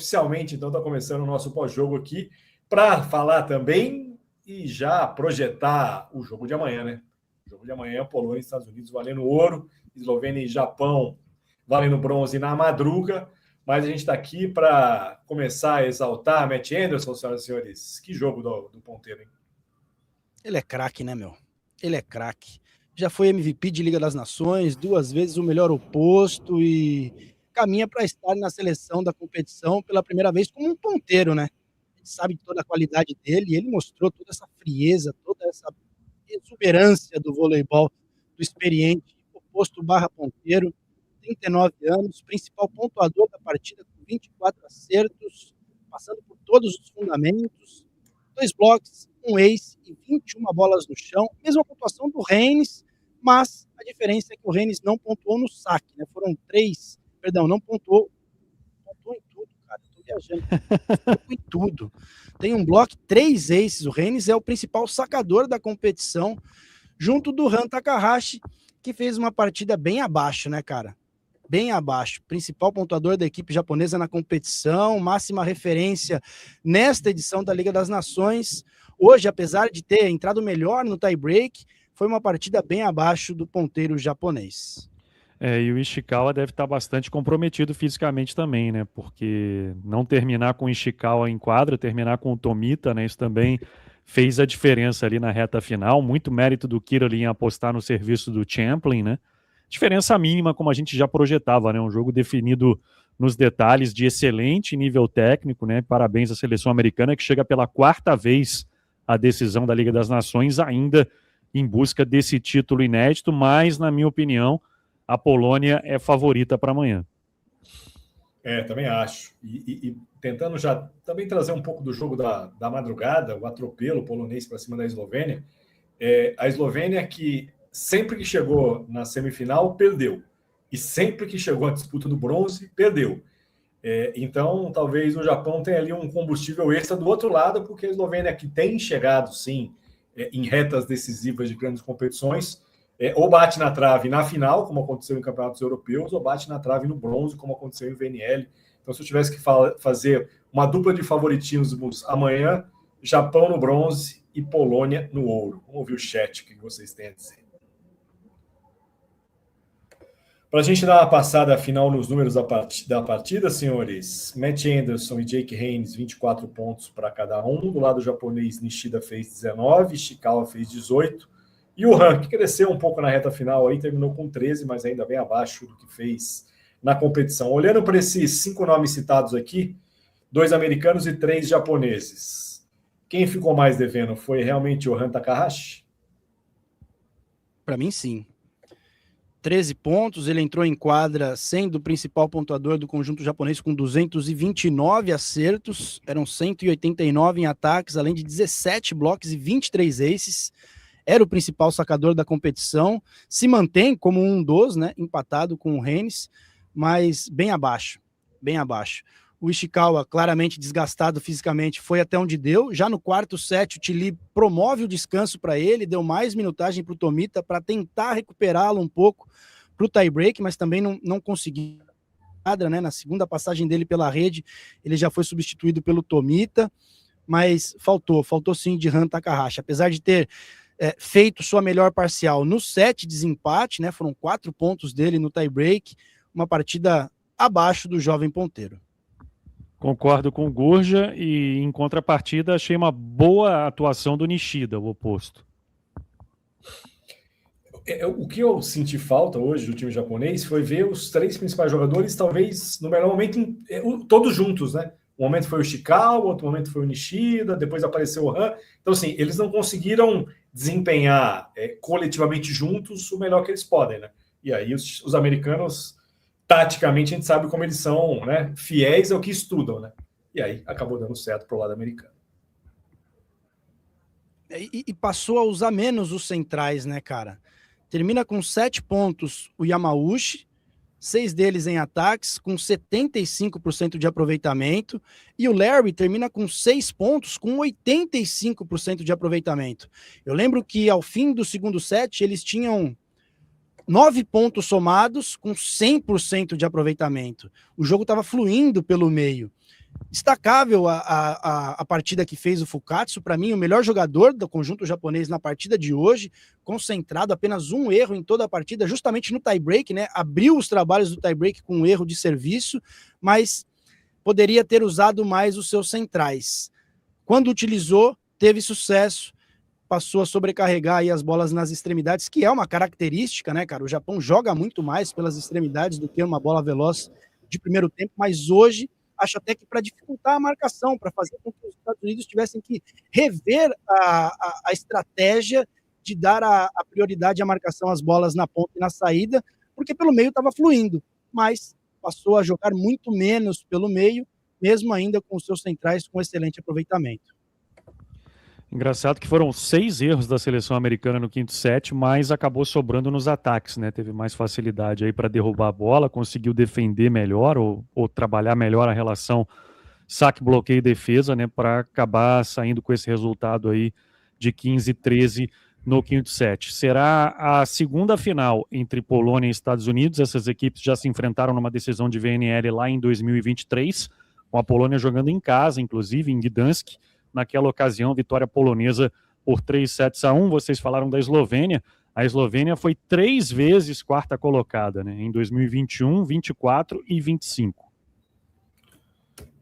Oficialmente, então, está começando o nosso pós-jogo aqui para falar também e já projetar o jogo de amanhã, né? O jogo de amanhã, Polônia e Estados Unidos valendo ouro, Eslovênia e Japão valendo bronze na madruga, mas a gente está aqui para começar a exaltar Matt Anderson, senhoras e senhores. Que jogo do ponteiro, hein? Ele é craque, né, meu? Ele é craque. Já foi MVP de Liga das Nações, 2 vezes o melhor oposto e caminha para estar na seleção da competição pela primeira vez como um ponteiro, né? A gente sabe de toda a qualidade dele e ele mostrou toda essa frieza, toda essa exuberância do voleibol, do experiente oposto barra ponteiro, 39 anos, principal pontuador da partida com 24 acertos, passando por todos os fundamentos, 2 blocos, um ace e 21 bolas no chão, mesma pontuação do Reines, mas a diferença é que o Reines não pontuou no saque, né? Foram 3, não pontuou em tudo, cara, tô viajando, pontuou em tudo. Tem um bloco, 3 aces, o Reines é o principal sacador da competição, junto do Han Takahashi, que fez uma partida bem abaixo, né, cara? Bem abaixo, principal pontuador da equipe japonesa na competição, máxima referência nesta edição da Liga das Nações. Hoje, apesar de ter entrado melhor no tie-break, foi uma partida bem abaixo do ponteiro japonês. E o Ishikawa deve estar bastante comprometido fisicamente também, né? Porque não terminar com o Ishikawa em quadra, terminar com o Tomita, né? Isso também fez a diferença ali na reta final. Muito mérito do Kira ali em apostar no serviço do Champlin, né? Diferença mínima, como a gente já projetava, né? Um jogo definido nos detalhes, de excelente nível técnico, né? Parabéns à seleção americana, que chega pela 4ª vez à decisão da Liga das Nações, ainda em busca desse título inédito, mas, na minha opinião, a Polônia é favorita para amanhã. Também acho. E tentando já também trazer um pouco do jogo da madrugada, o atropelo polonês para cima da Eslovênia. A Eslovênia que sempre que chegou na semifinal, perdeu. E sempre que chegou à disputa do bronze, perdeu. Então, talvez o Japão tenha ali um combustível extra do outro lado, porque a Eslovênia que tem chegado, sim, em retas decisivas de grandes competições, ou bate na trave na final, como aconteceu em campeonatos europeus, ou bate na trave no bronze, como aconteceu em VNL. Então, se eu tivesse que fazer uma dupla de favoritismos amanhã, Japão no bronze e Polônia no ouro. Vamos ouvir o chat, o que vocês têm a dizer. Para a gente dar uma passada final nos números da partida, senhores, Matt Anderson e Jake Haynes, 24 pontos para cada um. Do lado japonês, Nishida fez 19, Ishikawa fez 18. E o Han, que cresceu um pouco na reta final, aí terminou com 13, mas ainda bem abaixo do que fez na competição. Olhando para esses 5 nomes citados aqui, 2 americanos e 3 japoneses. Quem ficou mais devendo foi realmente o Han Takahashi? Para mim, sim. 13 pontos, ele entrou em quadra sendo o principal pontuador do conjunto japonês com 229 acertos, eram 189 em ataques, além de 17 blocos e 23 aces, era o principal sacador da competição, se mantém como um dos, né, empatado com o Reines, mas bem abaixo. O Ishikawa, claramente desgastado fisicamente, foi até onde deu. Já no 4º set, o Tilly promove o descanso para ele, deu mais minutagem para o Tomita para tentar recuperá-lo um pouco para o tie-break, mas também não conseguiu nada, né? Na segunda passagem dele pela rede, ele já foi substituído pelo Tomita, mas faltou sim de Han Takahashi. Apesar de ter feito sua melhor parcial no set de desempate, né? Foram 4 pontos dele no tie-break, uma partida abaixo do jovem ponteiro. Concordo com o Gurja e, em contrapartida, achei uma boa atuação do Nishida, o oposto. O que eu senti falta hoje do time japonês foi ver os 3 principais jogadores, talvez, no melhor momento, todos juntos, né? Um momento foi o Ishikawa, outro momento foi o Nishida, depois apareceu o Han. Então, assim, eles não conseguiram desempenhar coletivamente juntos o melhor que eles podem, né? E aí os americanos... taticamente, a gente sabe como eles são, né, fiéis ao que estudam, né? E aí acabou dando certo pro lado americano. E passou a usar menos os centrais, né, cara? Termina com 7 pontos o Yamauchi, 6 deles em ataques, com 75% de aproveitamento, e o Larry termina com 6 pontos, com 85% de aproveitamento. Eu lembro que ao fim do segundo set, eles tinham 9 pontos somados com 100% de aproveitamento. O jogo estava fluindo pelo meio. Destacável a partida que fez o Fukatsu, para mim, o melhor jogador do conjunto japonês na partida de hoje, concentrado, apenas um erro em toda a partida, justamente no tie-break, né? Abriu os trabalhos do tie-break com um erro de serviço, mas poderia ter usado mais os seus centrais. Quando utilizou, teve sucesso, passou a sobrecarregar aí as bolas nas extremidades, que é uma característica, né, cara? O Japão joga muito mais pelas extremidades do que uma bola veloz de primeiro tempo, mas hoje acho até que para dificultar a marcação, para fazer com que os Estados Unidos tivessem que rever a estratégia de dar a prioridade à marcação às bolas na ponta e na saída, porque pelo meio estava fluindo, mas passou a jogar muito menos pelo meio, mesmo ainda com os seus centrais com excelente aproveitamento. Engraçado que foram 6 erros da seleção americana no quinto set, mas acabou sobrando nos ataques, né? Teve mais facilidade aí para derrubar a bola, conseguiu defender melhor ou trabalhar melhor a relação saque, bloqueio e defesa, né? Para acabar saindo com esse resultado aí de 15-13 no quinto set. Será a segunda final entre Polônia e Estados Unidos. Essas equipes já se enfrentaram numa decisão de VNL lá em 2023, com a Polônia jogando em casa, inclusive em Gdansk. Naquela ocasião, vitória polonesa por 3-1. Vocês falaram da Eslovênia. A Eslovênia foi 3 vezes quarta colocada, né? Em 2021, 24 e 25.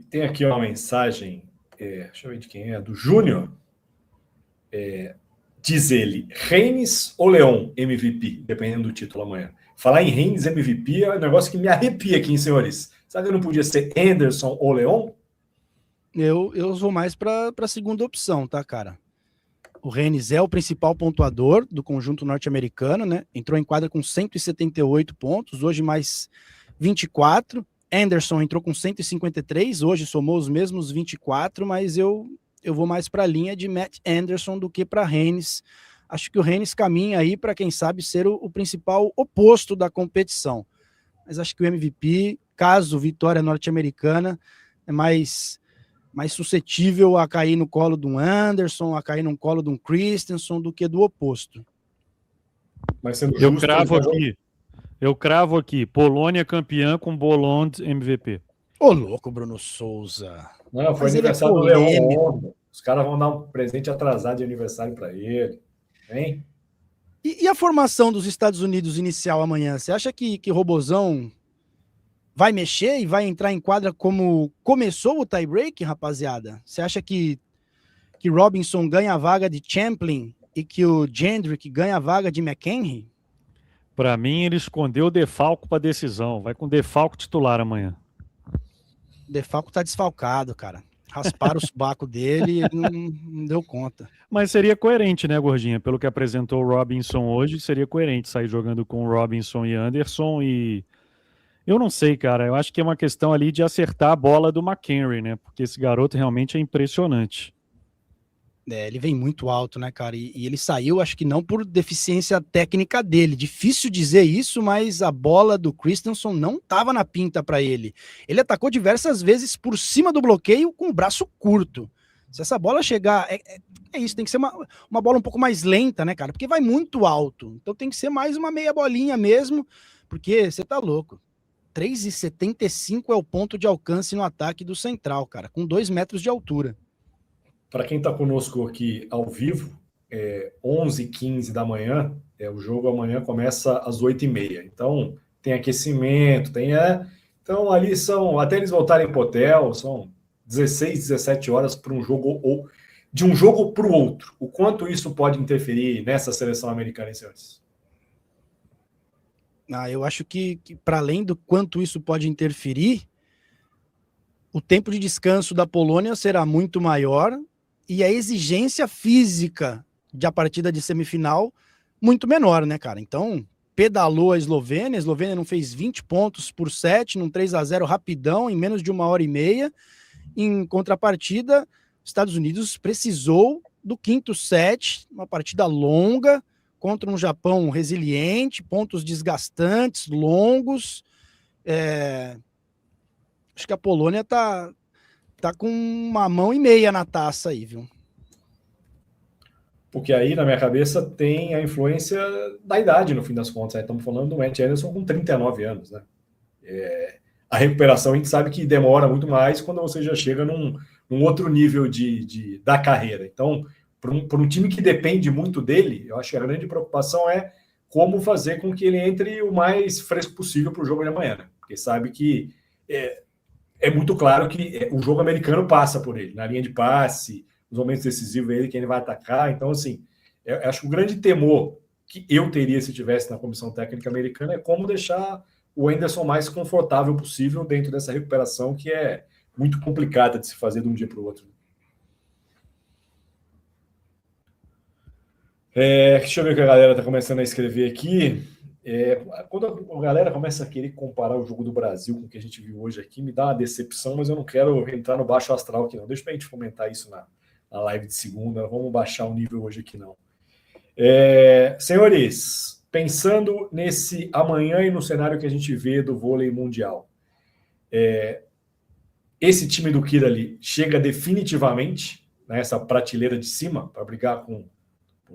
Tem aqui uma mensagem, deixa eu ver de quem é, do Júnior. Diz ele, Reines ou Leão MVP, dependendo do título amanhã. Falar em Reines MVP é um negócio que me arrepia aqui, hein, senhores? Sabe que não podia ser Anderson ou Leão? Eu vou mais para a segunda opção, tá, cara? O Reines é o principal pontuador do conjunto norte-americano, né? Entrou em quadra com 178 pontos, hoje mais 24. Anderson entrou com 153, hoje somou os mesmos 24, mas eu vou mais para a linha de Matt Anderson do que para Reines. Acho que o Reines caminha aí para, quem sabe, ser o principal oposto da competição. Mas acho que o MVP, caso vitória norte-americana, é mais suscetível a cair no colo de um Anderson, a cair no colo de um Christensen, do que do oposto. Mas sendo Eu justo, cravo aqui, Polônia campeã com Bolond MVP. Ô, louco, Bruno Souza. Não, foi aniversário do Leão ontem. Os caras vão dar um presente atrasado de aniversário para ele. Hein? E a formação dos Estados Unidos inicial amanhã? Você acha que Robozão vai mexer e vai entrar em quadra como começou o tie-break, rapaziada? Você acha que Robinson ganha a vaga de Champlin e que o Jendrick ganha a vaga de McHenry? Para mim, ele escondeu o Defalco para decisão. Vai com o Defalco titular amanhã. O Defalco tá desfalcado, cara. Rasparam o subaco dele e ele não deu conta. Mas seria coerente, né, Gordinha? Pelo que apresentou o Robinson hoje, seria coerente sair jogando com o Robinson e Anderson e... Eu não sei, cara. Eu acho que é uma questão ali de acertar a bola do McHenry, né? Porque esse garoto realmente é impressionante. Ele vem muito alto, né, cara? E ele saiu, acho que não por deficiência técnica dele. Difícil dizer isso, mas a bola do Christensen não estava na pinta para ele. Ele atacou diversas vezes por cima do bloqueio com o braço curto. Se essa bola chegar... É isso, tem que ser uma bola um pouco mais lenta, né, cara? Porque vai muito alto. Então tem que ser mais uma meia bolinha mesmo, porque você tá louco. 3,75 é o ponto de alcance no ataque do central, cara, com 2 metros de altura. Para quem está conosco aqui ao vivo, 11h15 da manhã, o jogo amanhã começa às 8h30. Então, tem aquecimento, então ali são, até eles voltarem para o hotel, são 16, 17 horas para um jogo, ou de um jogo para o outro. O quanto isso pode interferir nessa seleção americana, senhores? Eu acho que para além do quanto isso pode interferir, o tempo de descanso da Polônia será muito maior e a exigência física da partida de semifinal muito menor, né, cara? Então, pedalou a Eslovênia não fez 20 pontos por set, num 3-0 rapidão, em menos de 1h30. Em contrapartida, Estados Unidos precisou do quinto set, uma partida longa, contra um Japão resiliente, pontos desgastantes, longos. Acho que a Polônia tá com 1,5 mãos na taça aí, viu? Porque aí, na minha cabeça, tem a influência da idade, no fim das contas. Estamos falando do Matt Anderson com 39 anos, né? a recuperação a gente sabe que demora muito mais quando você já chega num outro nível da carreira. Então, para um time que depende muito dele, eu acho que a grande preocupação é como fazer com que ele entre o mais fresco possível para o jogo de amanhã, né? Porque sabe que é muito claro que o jogo americano passa por ele, na linha de passe, nos momentos decisivos, ele que ele vai atacar. Então, assim, eu acho que o grande temor que eu teria se tivesse na comissão técnica americana é como deixar o Anderson mais confortável possível dentro dessa recuperação que é muito complicada de se fazer de um dia para o outro. Deixa eu ver o que a galera está começando a escrever aqui. Quando a galera começa a querer comparar o jogo do Brasil com o que a gente viu hoje aqui, me dá uma decepção, mas eu não quero entrar no baixo astral aqui, não. Deixa pra gente comentar isso na live de segunda. Não vamos baixar o nível hoje aqui, não. Senhores, pensando nesse amanhã e no cenário que a gente vê do vôlei mundial, esse time do Király chega definitivamente nessa prateleira de cima para brigar com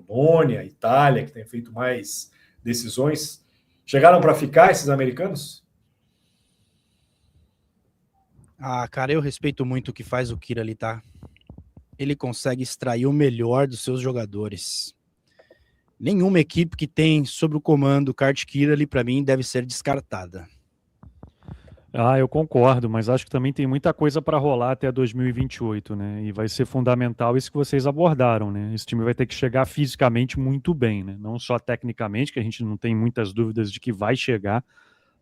Polônia, Itália, que tem feito mais decisões. Chegaram para ficar esses americanos? Cara, eu respeito muito o que faz o Király, tá? Ele consegue extrair o melhor dos seus jogadores. Nenhuma equipe que tem sob o comando o Kart Király, para mim, deve ser descartada. Eu concordo, mas acho que também tem muita coisa para rolar até 2028, né? E vai ser fundamental isso que vocês abordaram, né? Esse time vai ter que chegar fisicamente muito bem, né? Não só tecnicamente, que a gente não tem muitas dúvidas de que vai chegar,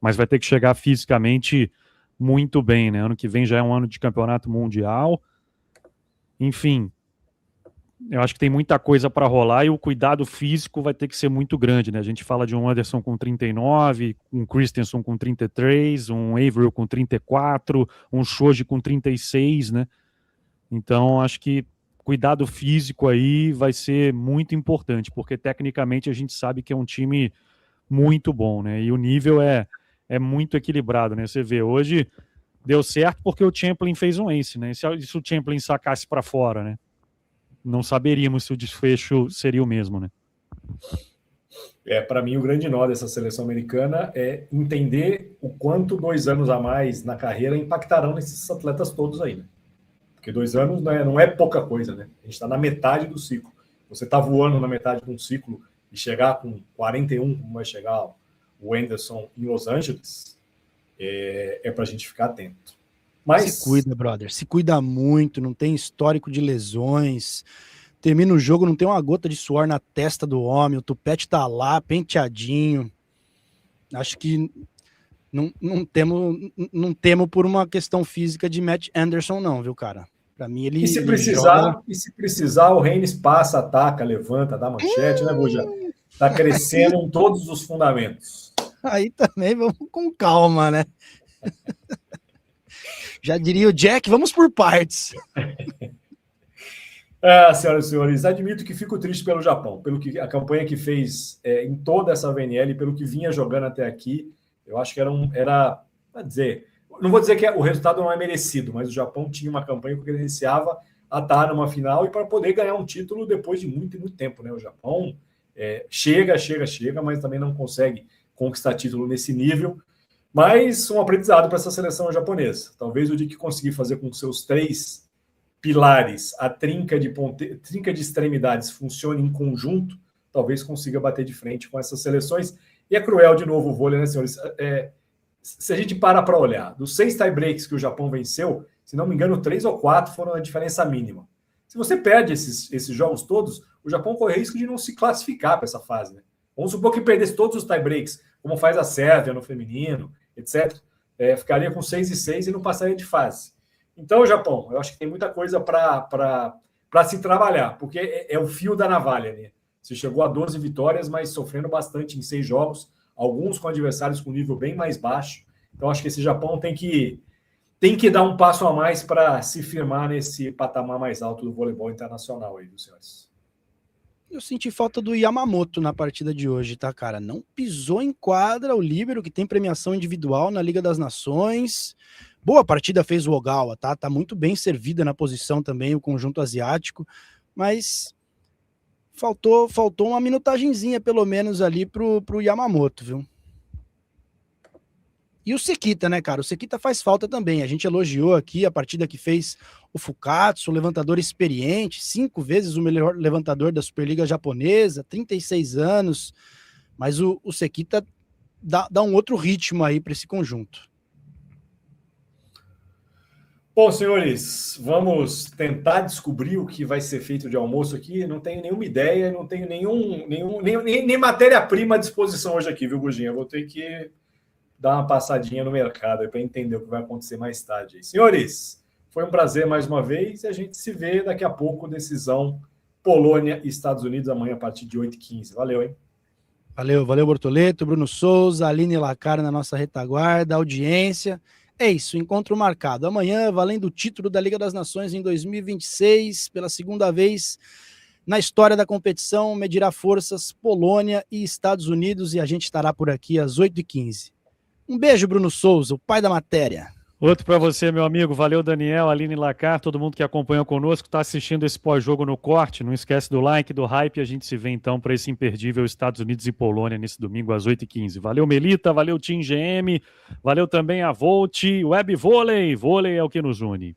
mas vai ter que chegar fisicamente muito bem, né? Ano que vem já é um ano de campeonato mundial. Enfim, eu acho que tem muita coisa para rolar e o cuidado físico vai ter que ser muito grande, né? A gente fala de um Anderson com 39, um Christensen com 33, um Averill com 34, um Shoji com 36, né? Então, acho que cuidado físico aí vai ser muito importante, porque tecnicamente a gente sabe que é um time muito bom, né? E o nível é muito equilibrado, né? Você vê, hoje deu certo porque o Champlin fez um ace, né? Se o Champlin sacasse para fora, né? Não saberíamos se o desfecho seria o mesmo, né? Para mim, o grande nó dessa seleção americana é entender o quanto 2 anos a mais na carreira impactarão nesses atletas todos aí, né? Porque 2 anos não é pouca coisa, né? A gente está na metade do ciclo. Você está voando na metade de um ciclo e chegar com 41, como vai chegar o Anderson em Los Angeles, para a gente ficar atento. Mas... Se cuida, brother. Se cuida muito, não tem histórico de lesões. Termina o jogo, não tem uma gota de suor na testa do homem. O tupete tá lá, penteadinho. Acho que não temo por uma questão física de Matt Anderson, não, viu, cara? Pra mim, ele. E se precisar, o Reines passa, ataca, levanta, dá manchete, né, Buja? Tá crescendo em todos os fundamentos. Aí também vamos com calma, né? Já diria o Jack, vamos por partes. Senhoras e senhores, admito que fico triste pelo Japão, pelo que a campanha que fez em toda essa VNL, pelo que vinha jogando até aqui. Eu acho que era não vou dizer que o resultado não é merecido, mas o Japão tinha uma campanha que credenciava a estar numa final e para poder ganhar um título depois de muito tempo, né? O Japão chega, mas também não consegue conquistar título nesse nível. Mas um aprendizado para essa seleção japonesa. Talvez o dia que conseguir fazer com que seus 3 pilares, a trinca de extremidades funcione em conjunto, talvez consiga bater de frente com essas seleções. E é cruel de novo o vôlei, né, senhores? Se a gente para olhar, dos 6 tie-breaks que o Japão venceu, se não me engano, 3 ou 4 foram a diferença mínima. Se você perde esses jogos todos, o Japão corre risco de não se classificar para essa fase, né? Vamos supor que perdesse todos os tie-breaks, como faz a Sérvia no feminino, etc. Ficaria com 6-6 e não passaria de fase. Então, Japão, eu acho que tem muita coisa para se trabalhar, porque é o fio da navalha, né? Você chegou a 12 vitórias, mas sofrendo bastante em 6 jogos, alguns com adversários com nível bem mais baixo. Então, acho que esse Japão tem que dar um passo a mais para se firmar nesse patamar mais alto do voleibol internacional aí, viu, senhores? Eu senti falta do Yamamoto na partida de hoje, tá, cara? Não pisou em quadra o líbero, que tem premiação individual na Liga das Nações. Boa partida fez o Ogawa, tá? Tá muito bem servida na posição também o conjunto asiático, mas faltou uma minutagenzinha, pelo menos, ali pro Yamamoto, viu? E o Sequita, né, cara? O Sequita faz falta também. A gente elogiou aqui a partida que fez o Fukatsu, um levantador experiente, 5 vezes o melhor levantador da Superliga japonesa, 36 anos. Mas o Sequita dá um outro ritmo aí para esse conjunto. Bom, senhores, vamos tentar descobrir o que vai ser feito de almoço aqui. Não tenho nenhuma ideia, não tenho nem matéria-prima à disposição hoje aqui, viu, Buginha? Vou ter que dar uma passadinha no mercado para entender o que vai acontecer mais tarde. Senhores, foi um prazer mais uma vez e a gente se vê daqui a pouco, decisão Polônia e Estados Unidos, amanhã a partir de 8h15. Valeu, hein? Valeu, Bortoleto, Bruno Souza, Aline Lacar na nossa retaguarda, audiência. É isso, encontro marcado. Amanhã, valendo o título da Liga das Nações em 2026, pela segunda vez na história da competição, medirá forças Polônia e Estados Unidos e a gente estará por aqui às 8h15. Um beijo, Bruno Souza, o pai da matéria. Outro para você, meu amigo. Valeu, Daniel, Aline Lacar, todo mundo que acompanhou conosco, está assistindo esse pós-jogo no corte. Não esquece do like, do hype. A gente se vê então para esse imperdível Estados Unidos e Polônia nesse domingo às 8h15. Valeu, Melita, valeu, Team GM, valeu também a Volt, Web Vôlei. Vôlei é o que nos une.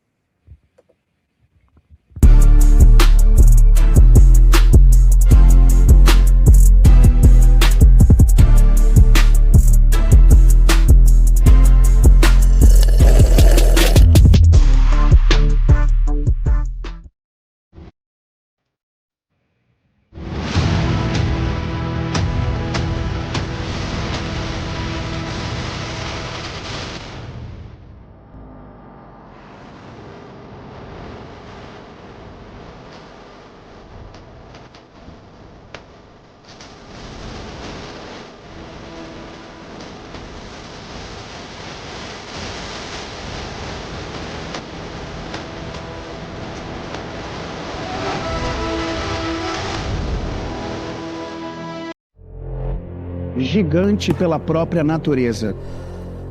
Gigante pela própria natureza.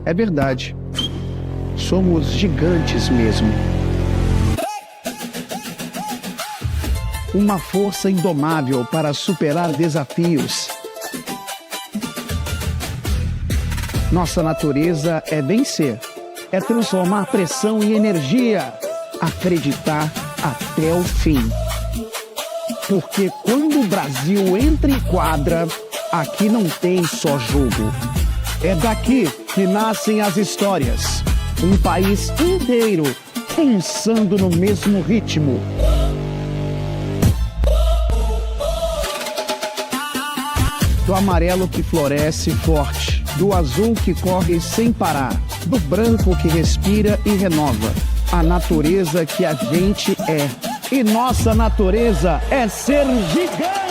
É verdade. Somos gigantes mesmo. Uma força indomável para superar desafios. Nossa natureza é vencer. É transformar pressão em energia. Acreditar até o fim. Porque quando o Brasil entra em quadra, aqui não tem só jogo. É daqui que nascem as histórias. Um país inteiro pensando no mesmo ritmo. Do amarelo que floresce forte, do azul que corre sem parar, do branco que respira e renova. A natureza que a gente é. E nossa natureza é ser gigante!